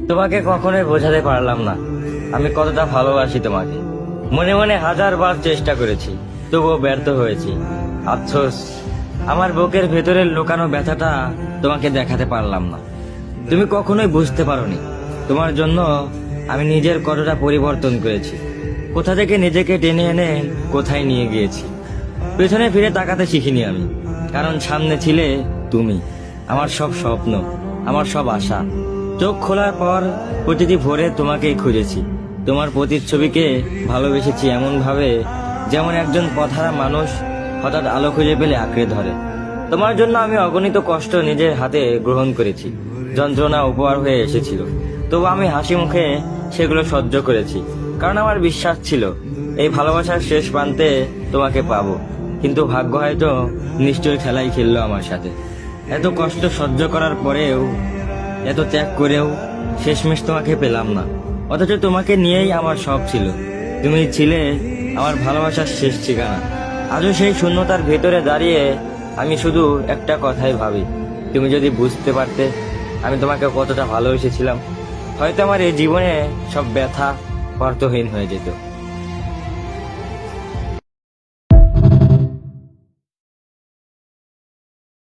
তোমাকে কখনোই বোঝাতে পারলাম না আমি কতটা ভালোবাসি তোমাকে। মনে মনে হাজার বার চেষ্টা করেছি, তবুও ব্যর্থ হয়েছি। আফসোস, আমার বুকের ভেতরের লুকানো ব্যথাটা তোমাকে দেখাতে পারলাম না। তুমি কখনোই বুঝতে পারোনি তোমার জন্য আমি নিজের কতটা পরিবর্তন করেছি, কোথা থেকে নিজেকে টেনে এনে কোথায় নিয়ে গিয়েছি। পেছনে ফিরে তাকাতে শিখিনি আমি, কারণ সামনে ছিলে তুমি, আমার সব স্বপ্ন, আমার সব আশা। চোখ খোলার পর প্রতিটি ভোরে তোমাকেই খুঁজেছি, তোমার প্রতিচ্ছবিকে ভালোবেসেছি এমন ভাবে যেমন একজন পথহারা মানুষ হঠাৎ আলো খুঁজে পেলে আঁকড়ে ধরে। তোমার জন্য আমি অগণিত কষ্ট নিজের হাতে গ্রহণ করেছি, যন্ত্রণা উপহার হয়ে এসেছিল, তবু আমি হাসি মুখে সেগুলো সহ্য করেছি, কারণ আমার বিশ্বাস ছিল এই ভালোবাসার শেষ প্রান্তে তোমাকে পাবো। কিন্তু ভাগ্য হয়তো নিশ্চয়ই খেলাই খেললো আমার সাথে। এত কষ্ট সহ্য করার পরেও, এত ত্যাগ করেও শেষমেশ তোমাকে পেলাম না। অথচ তোমাকে নিয়েই আমার সব ছিল, তুমি ছিলে আমার ভালোবাসার শেষ ঠিকানা। আজও সেই শূন্যতার ভেতরে দাঁড়িয়ে আমি শুধু একটা কথাই ভাবি, তুমি যদি বুঝতে পারতে আমি তোমাকে কতটা ভালোবেসেছিলাম, হয়তো আমার এই জীবনে সব ব্যথা অর্থহীন হয়ে যেত।